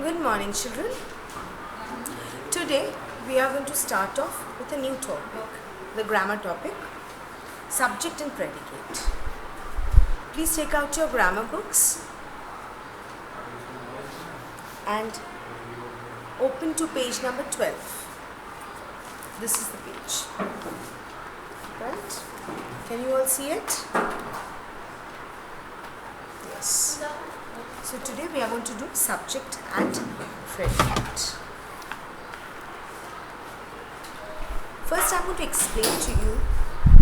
Good morning, children. Today we are going to start off with a new topic, the grammar topic, subject and predicate. Please take out your grammar books and open to page number 12. This is the page. Right? Can you all see it? Yes. So today we are going to do subject and predicate. First I am going to explain to you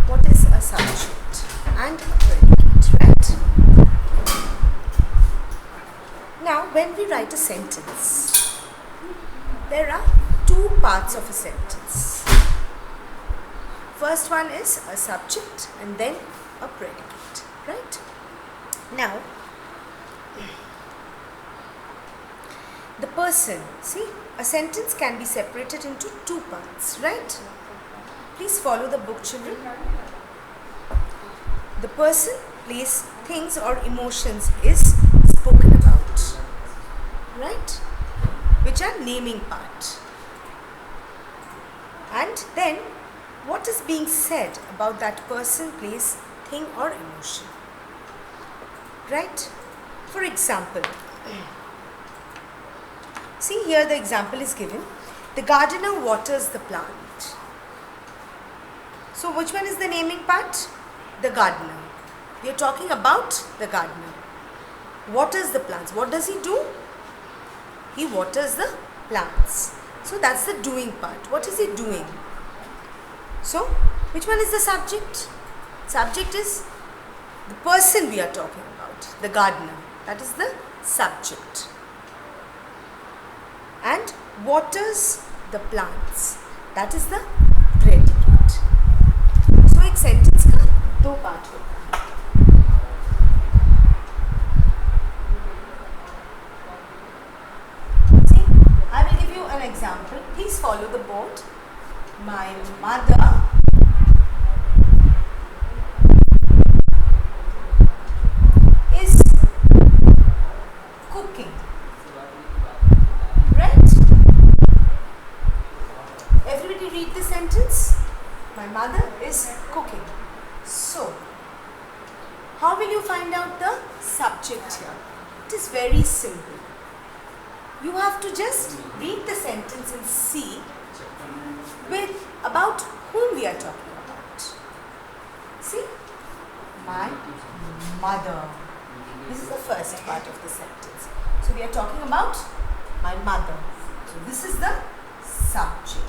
what is a subject and a predicate, right? Now when we write a sentence, there are two parts of a sentence. First one is a subject and then a predicate, right? Now the person, see, a sentence can be separated into two parts, right? Please follow the book, children. The person, place, things or emotions is spoken about, right? Which are naming part. And then what is being said about that person, place, thing or emotion, right? For example, see here the example is given. The gardener waters the plant. So which one is the naming part? The gardener. We are talking about the gardener. Waters the plants. What does he do? He waters the plants. So that's the doing part. What is he doing? So which one is the subject? Subject is the person we are talking about, the gardener. That is the subject. And waters the plants. That is the predicate. So एक sentence का दो part होता है. See, I will give you an example. Please follow the board. My mother is cooking. Everybody read the sentence. My mother is cooking. So, how will you find out the subject here? It is very simple. You have to just read the sentence and see with about whom we are talking about. See? My mother. This is the first part of the sentence. So, we are talking about my mother. So, this is the subject.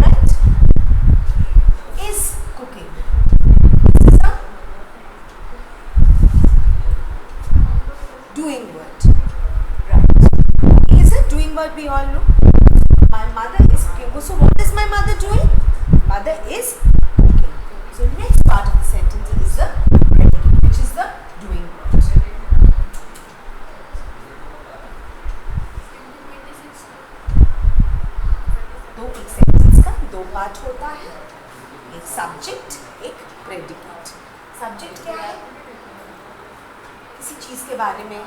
Right? Is cooking. This is a doing word. Right. Is a doing word, we all know. My mother is cooking. So what is my mother doing? Mother is cooking. So next part of the sentence is the predicate, which is the doing word. तो एक sentence का दो part होता है, एक subject, एक predicate. Subject क्या है? किसी चीज़ के बारे में,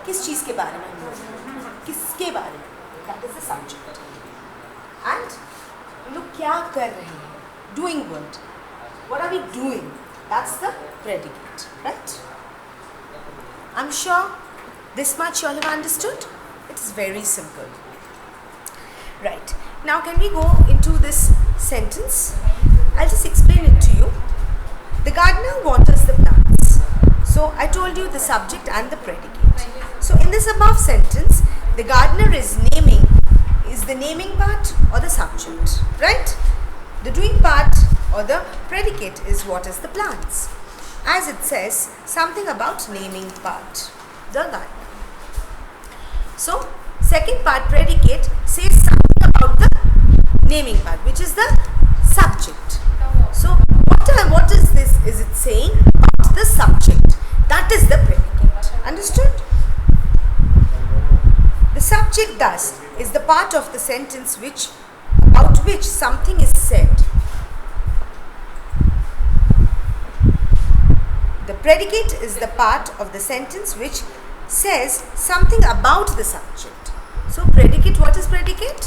किस चीज़ के बारे में, किसके बारे में, that is the subject. And लोग क्या कर रहे हैं? Doing word. What are we doing? That's the predicate, right? I'm sure this much you all have understood. It is very simple. Right. Now can we go into this sentence? I'll just explain it to you. The gardener waters the plants. So I told you the subject and the predicate. So in this above sentence, the gardener is the naming part or the subject, right? The doing part or the predicate is what is the plants. As it says something about naming part, the gardener. So second part, predicate, says something about the naming part, which is the subject. So what is this? Is it saying about the subject? That is the predicate. Understood? The subject thus is the part of the sentence about which something is said. The Predicate is the part of the sentence which says something about the subject. So predicate, what is predicate?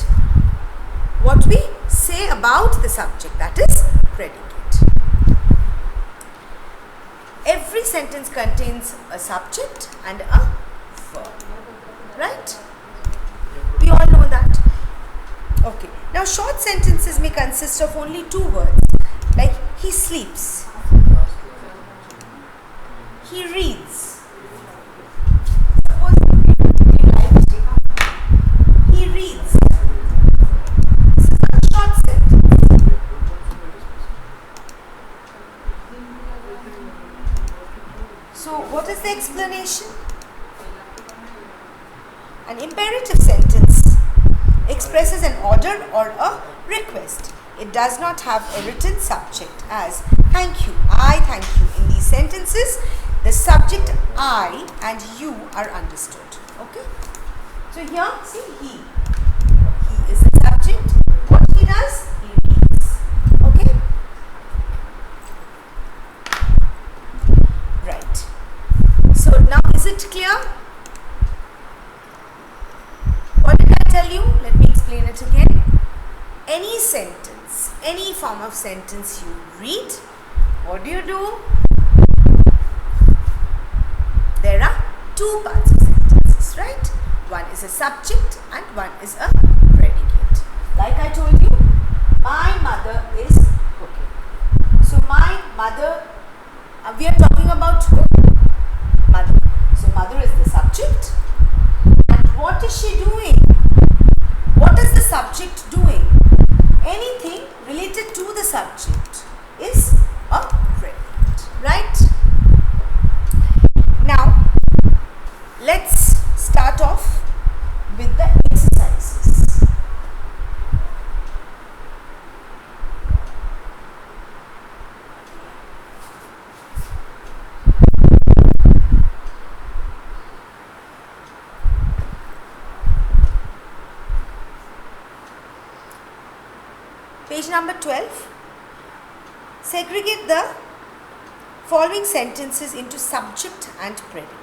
What we say about the subject, that is predicate. Every sentence contains a subject and a verb, right? We all know that. Okay, now short sentences may consist of only two words, like he sleeps, he reads. Suppose he reads. This is a short sentence. So what is the explanation? An imperative sentence expresses an order or a request. It does not have a written subject as thank you, I thank you. In these sentences, the subject I and you are understood. Okay? So here, see he. He is the subject. What he does? He reads. Okay? Right. So now is it clear? What did I tell you? Let me explain it again. Any sentence, any form of sentence you read, what do? There are two parts of sentences, right? One is a subject and one is a predicate. Like I told you, my mother is cooking. So my mother, we are talking about who? Mother. So mother is the subject. And what is she doing? What is the subject doing? Anything related to the subject is a predicate, right? Now, let's start off with the exercises. Page number 12. Segregate the following sentences into subject and predicate.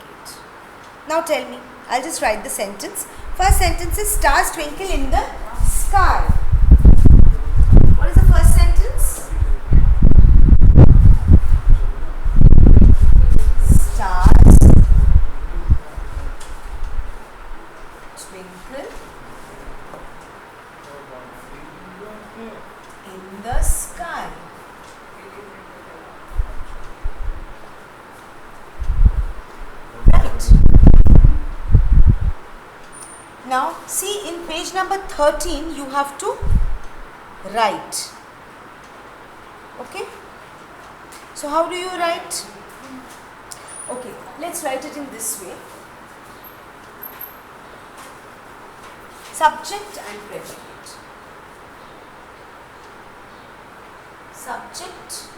Now tell me, I'll just write the sentence. First sentence is stars twinkle in the sky. What is the first sentence? Stars twinkle in the sky. Right. Now see, in page number 13 you have to write. Okay. So how do you write? Okay, let's write it in this way. Subject and predicate. Subject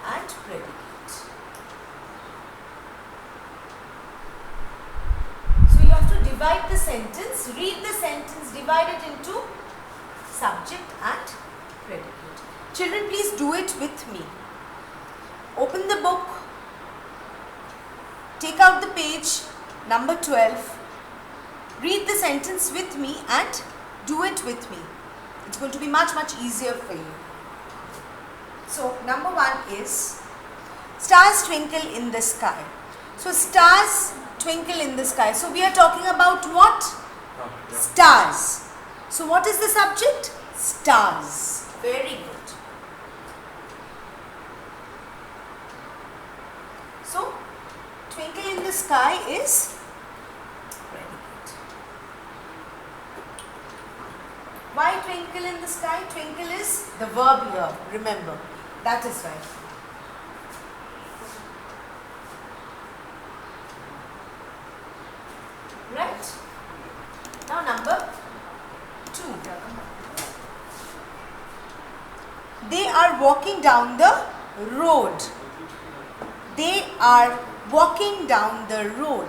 and predicate. So you have to divide the sentence, read the sentence, divide it into subject and predicate. Children, please do it with me. Open the book, take out the page number 12, read the sentence with me and do it with me. It's going to be much easier for you. So number 1 is stars twinkle in the sky. So stars twinkle in the sky. So we are talking about what? Stars. So what is the subject? Stars. Very good. So twinkle in the sky is predicate. Why twinkle in the sky? Twinkle is the verb here. Remember, that is right. Right? Now number 2. They are walking down the road. They are walking down the road.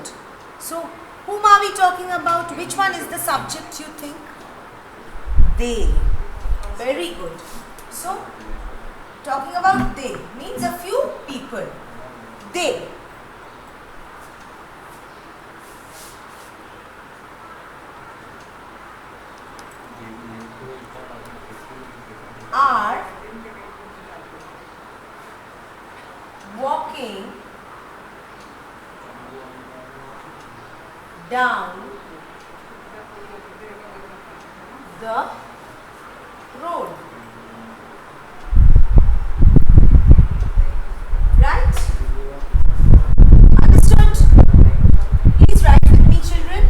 So whom are we talking about? Which one is the subject, you think? They. Very good. So talking about they means a few people. people. They. Are walking down the road. Right? Understood? Please write with me, children.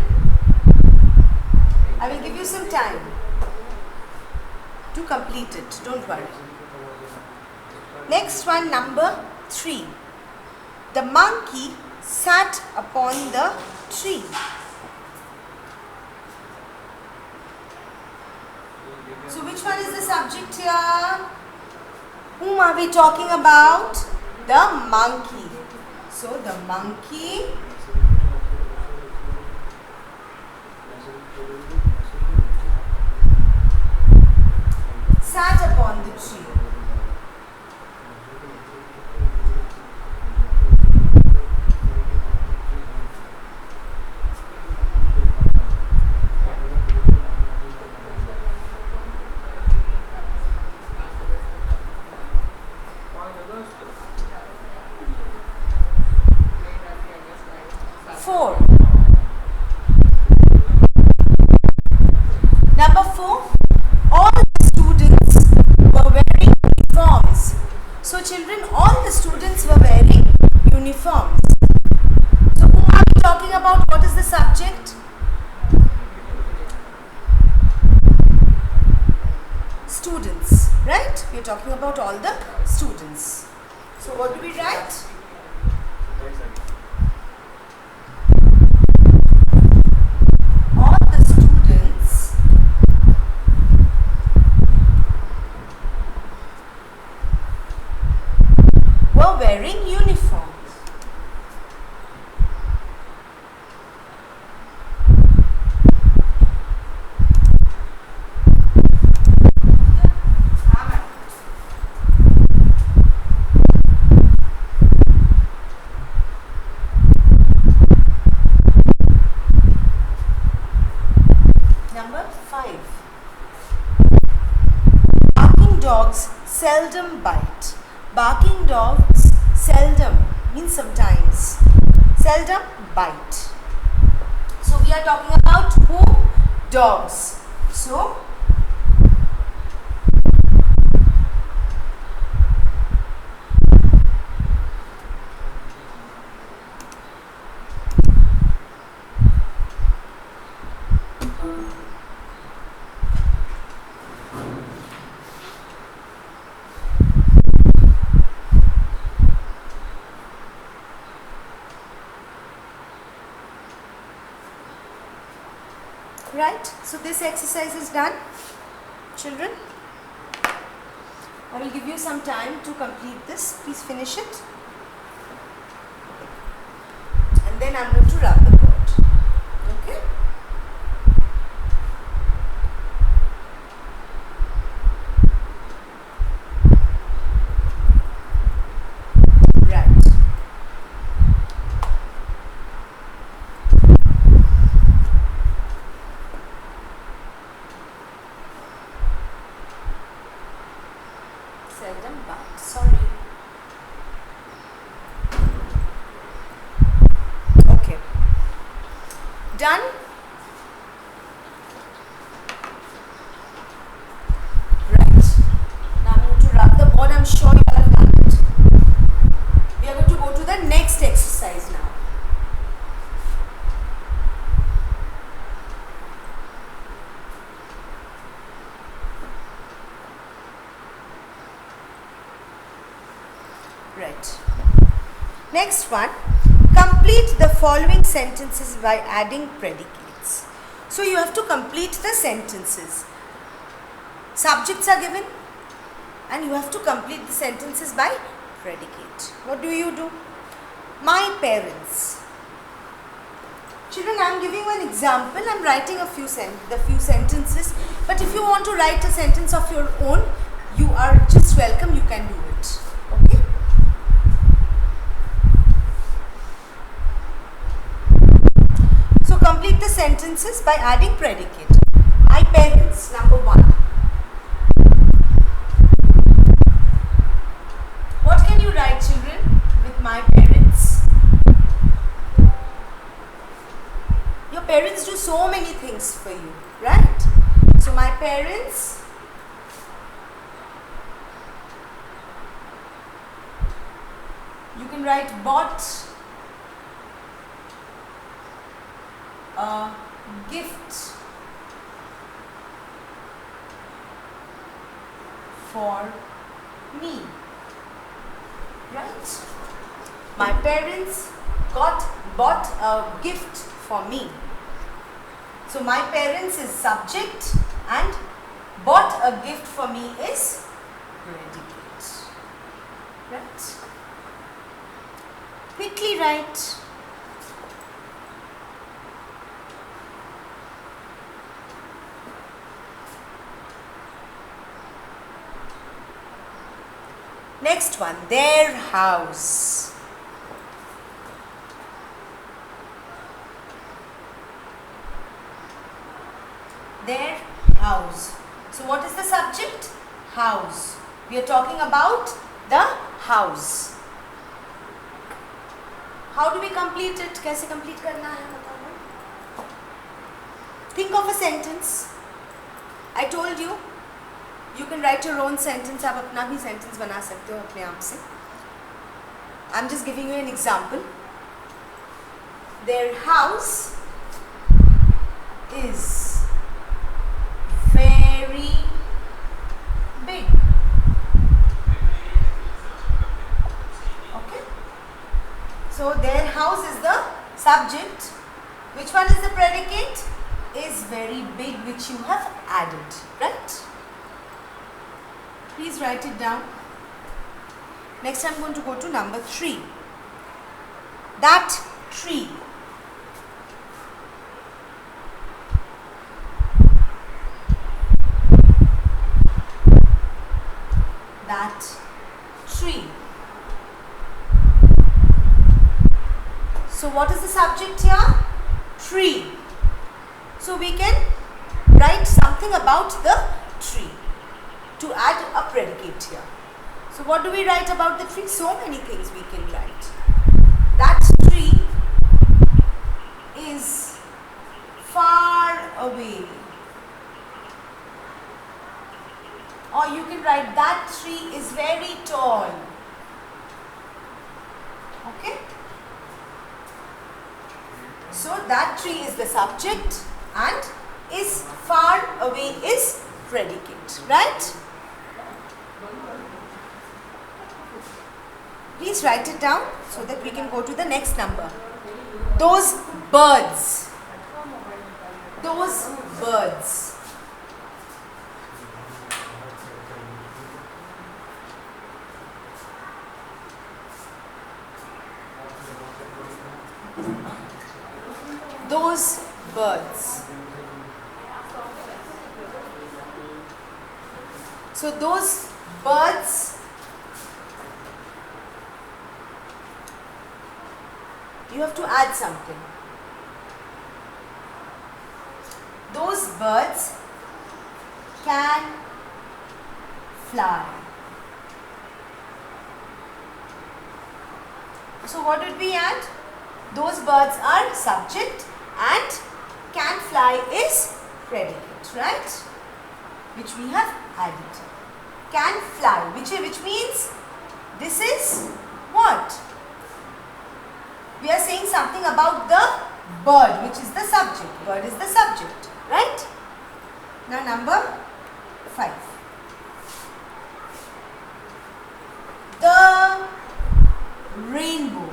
I will give you some time to complete it. Don't worry. Next one, number 3. The monkey sat upon the tree. So which one is the subject here? Whom are we talking about? The monkey. So the monkey sat upon the tree. Number 4, all the students were wearing uniforms. So children, all the students were wearing uniforms. So whom are we talking about? What is the subject? Students, right? We are talking about all the students. So what do we write? Wearing uniforms. Number 5. Barking dogs seldom bite. Barking dogs seldom means sometimes. Seldom bite. So we are talking about who? Dogs. So right, so this exercise is done, children. I will give you some time to complete this. Please finish it. And then I'm going to rub the board. Okay? Seldom bite. Sorry. Okay. Done? Right. Now I'm going to rub the board. I'm sure you all have done it. We are going to go to the next exercise now. Right. Next one, complete the following sentences by adding predicates. So you have to complete the sentences. Subjects are given and you have to complete the sentences by predicate. What do you do? My parents. Children, I am giving one example. I am writing the few sentences. But if you want to write a sentence of your own, you are just welcome. You can do it. Okay? sentences by adding predicate. My parents, number 1. What can you write, children, with my parents? Your parents do so many things for you, right? So my parents you can write bought a gift for me, right? My parents bought a gift for me. So my parents is subject and bought a gift for me is predicate, right? Quickly write. Next one, their house. Their house. So what is the subject? House. We are talking about the house. How do we complete it? कैसे complete करना है बताओ? Think of a sentence. I told you, you can write your own sentence. आप अपना भी sentence बना सकते हो अपने आप से. I'm just giving you an example. Their house is very big. Okay. So their house is the subject. Which one is the predicate? Is very big, which you have added, right? Please write it down. Next I'm going to go to number 3. That tree. That tree. So what is the subject here? Tree. So we can write something about the tree to add a predicate here. So what do we write about the tree? So many things we can write. That tree is far away. Or you can write that tree is very tall. Okay? So that tree is the subject and is far away is predicate, right? Please write it down so that we can go to the next number. Those birds. Those birds. Those birds. So those birds, you have to add something. Those birds can fly. So what did we add? Those birds are subject and can fly is predicate, right? Which we have added. Can fly, which means this is what? We are saying something about the bird, which is the subject. Bird is the subject, right? Now number 5. The rainbow.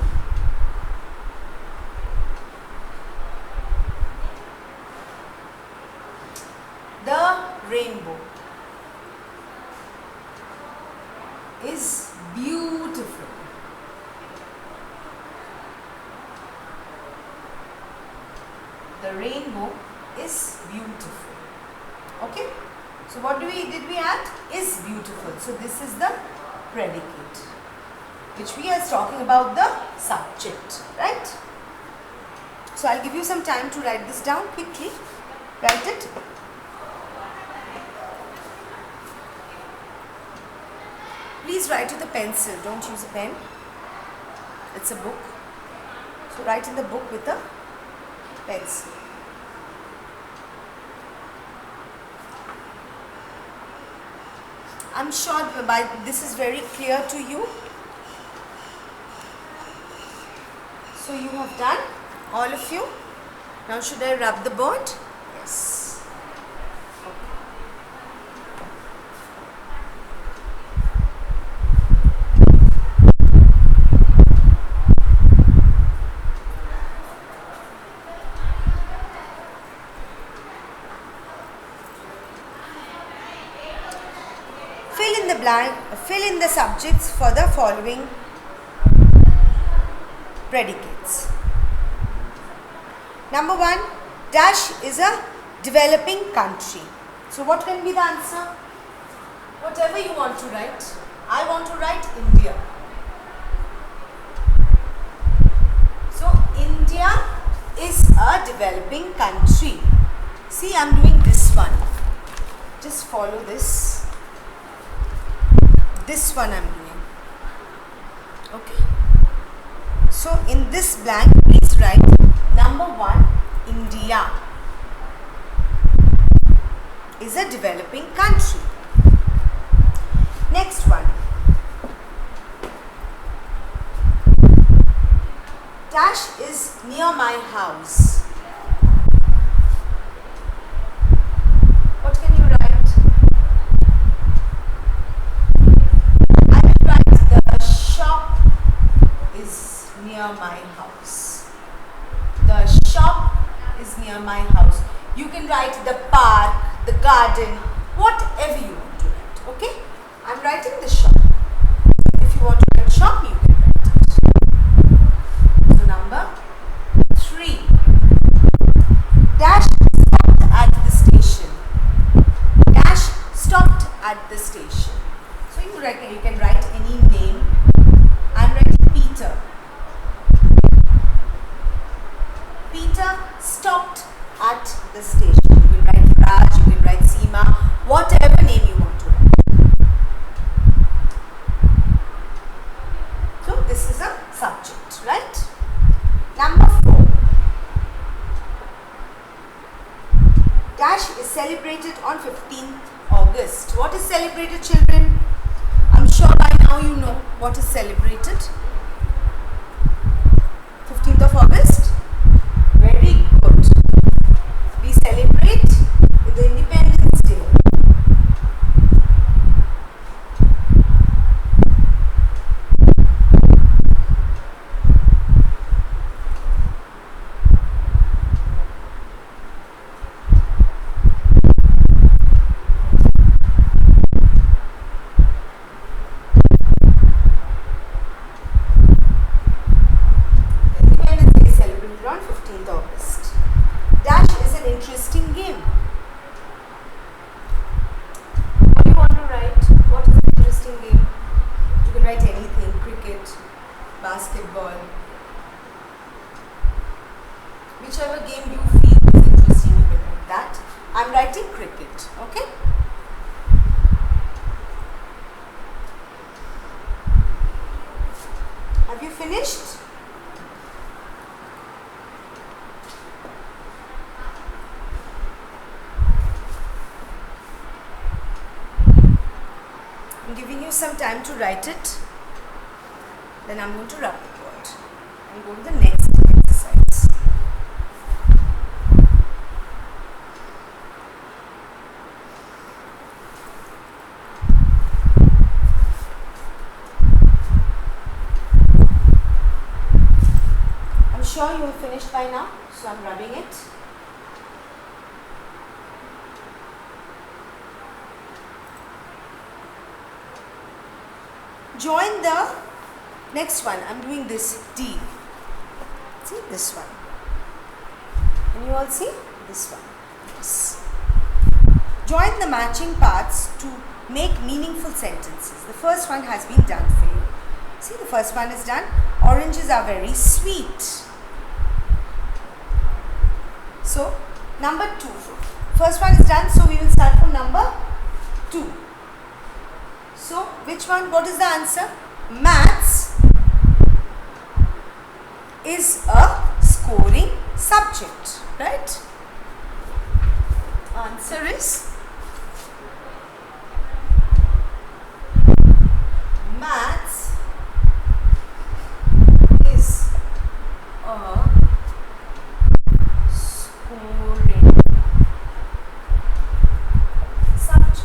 The rainbow is beautiful. The rainbow is beautiful. Okay? So what did we add? Is beautiful. So this is the predicate, which we are talking about the subject, right? So I'll give you some time to write this down quickly. Write it. Please write with a pencil. Don't use a pen. It's a book. So write in the book with a pencil. I'm sure by this is very clear to you. So you have done, all of you. Now should I rub the board? Yes. Fill in the subjects for the following predicates. Number 1, dash is a developing country. So what can be the answer? Whatever you want to write. I want to write India. So India is a developing country. See, I am doing this one. Just follow this. This one I am doing. Okay. So in this blank, please write number 1, India is a developing country. Next one. Dash is near my house. What can you write? I will write the shop is near my house. The shop is near my house. You can write the park, the garden, whatever you want to write. Okay? I am writing the shop. If you want to write shop, you can write it. So number 3. Dash stopped at the station. Dash stopped at the station. So you can write any name. I am writing Peter. Peter stopped at the station. You can write Raj, you can write Seema, whatever name you want to write. So this is a subject, right? Number 4. Dash is celebrated on 15th August. What is celebrated, children? I'm sure by now you know what is celebrated. 15th of August. Very good. We celebrate with the Independence Day. Basketball, whichever game you feel is interesting, you can write that. I am writing cricket. Okay. Have you finished? I'm giving you some time to write it. Then I'm going to rub the board and go to the next exercise. I'm sure you have finished by now, so I'm rubbing it. Join the next one. I'm doing this D. See this one. Can you all see this one? Yes. Join the matching parts to make meaningful sentences. The first one has been done for you. See, the first one is done. Oranges are very sweet. So number 2. First one is done, so we will start from number 2. So which one? What is the answer? Maths is a scoring subject, right? Answer is maths is a scoring subject.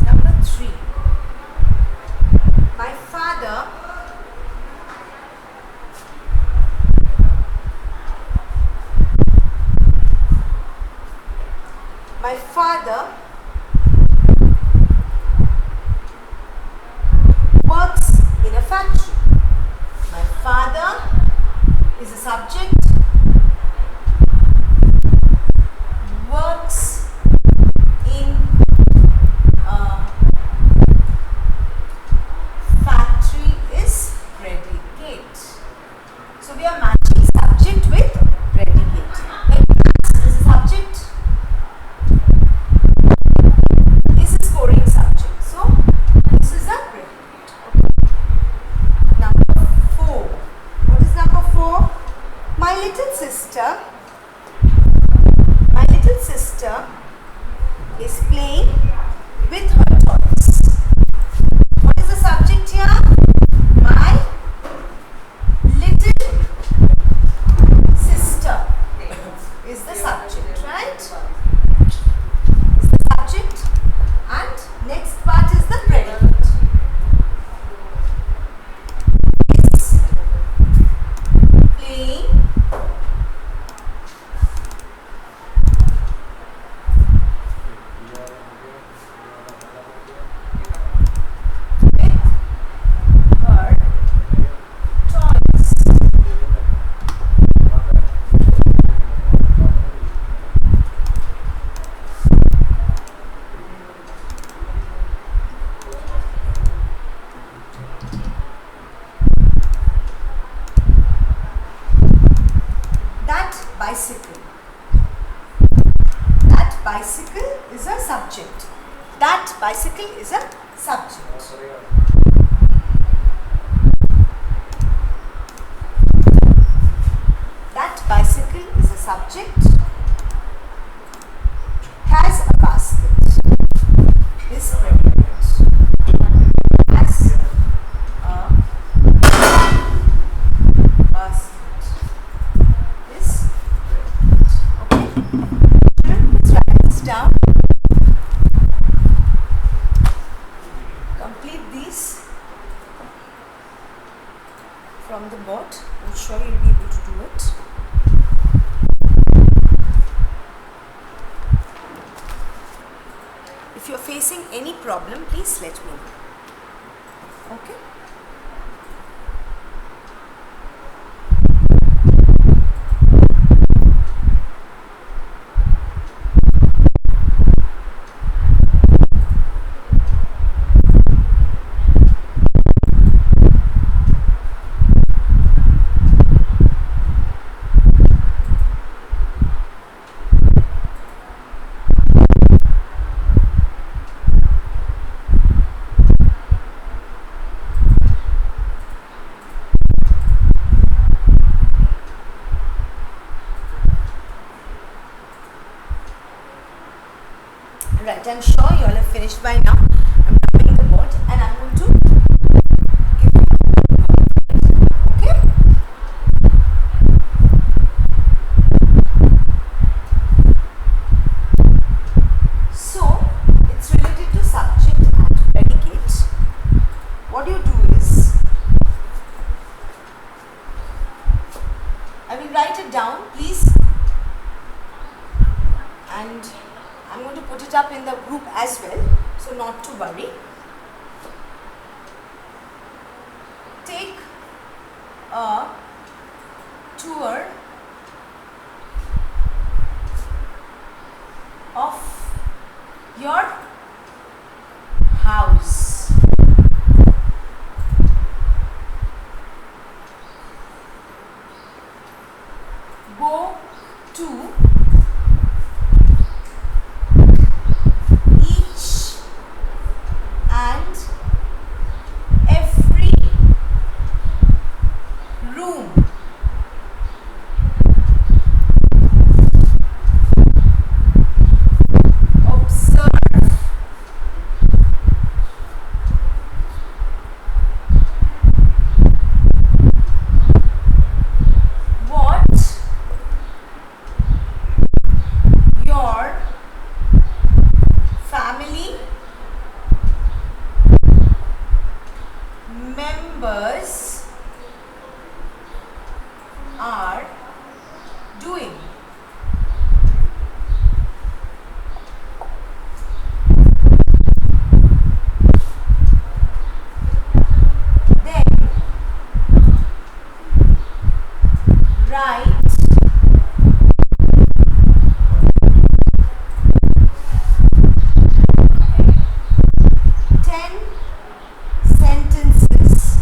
Number 3. My father works in a factory. My father is a subject, works in a factory is predicate. So we are matching subject with predicate. Like maths is a subject, is a scoring subject. So this is a predicate. Okay. Number 4. What is number 4? My little sister is playing with her toys. What is the subject here? My little sister is the subject, right? Is the subject, and next part is the predicate. Is playing her toys. That bicycle is a subject. That bicycle is a subject. That bicycle is a subject. Has a basket. Is predicate. Has a basket. Is predicate. Okay. Let's write this down. Complete these from the board. I'm sure you'll be able to do it. If you're facing any problem, please let me know. Okay? Right, I'm sure you all have finished by now. I'm tapping the board and I'm going to give you okay? So, it's related to subject and predicate. What you do is, I will write it down, please, and I'm going to put it up in the group as well, so not to worry. Take a tour of your house. Go to each and every room. Observe what your family members are doing. Then write 10 sentences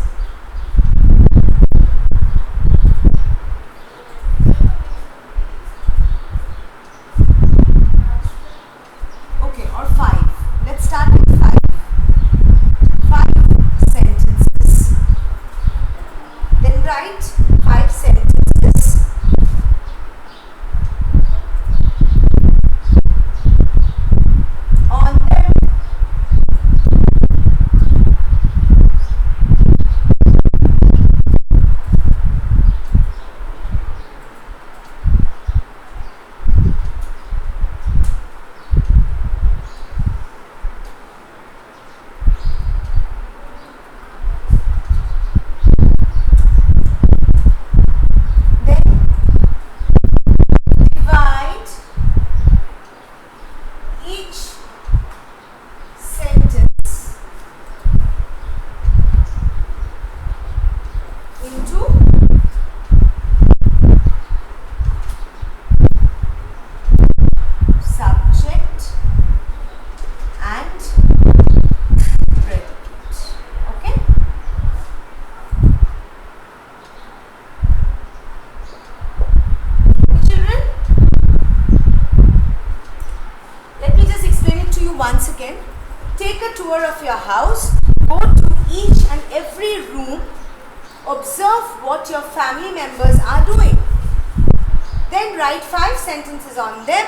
okay, or 5. Let's start with 5. 5 sentences. Then write 5 sentences on them. Then divide each sentence into subject and predicate. Okay? Children, let me just explain it to you once again. Take a tour of your house, go to each and every room, observe what your family members are doing. Then write 5 sentences on them.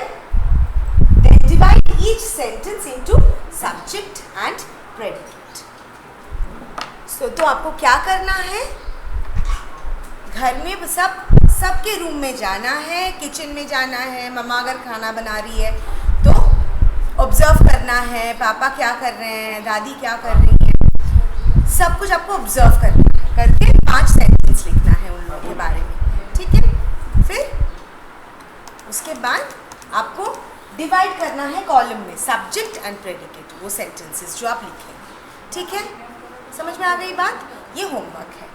Then divide each sentence into subject and predicate. So, तो आपको क्या करना है? घर में सबके room में जाना है, किचन में जाना है, मम्मा अगर खाना बना रही है तो ऑब्जर्व करना है, पापा क्या कर रहे हैं, दादी क्या कर रही हैं, सब कुछ आपको ऑब्जर्व करना है, करके 5 सेंटेंस लिखना है उन लोगों के बारे में, ठीक है? फिर उसके बाद आपको डिवाइड करना है कॉलम में सब्जेक्ट एंड प्रेडिकेट, वो सेंटेंसेस जो आप लिखेंगे, ठीक है? समझ में आ गई बात? ये होमवर्क है.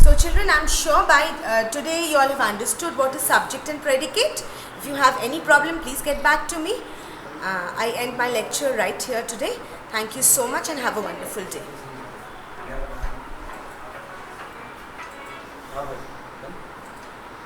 So children, I'm sure by today you all have understood what is subject and predicate. If you have any problem, please get back to me. I end my lecture right here today. Thank you so much and have a wonderful day.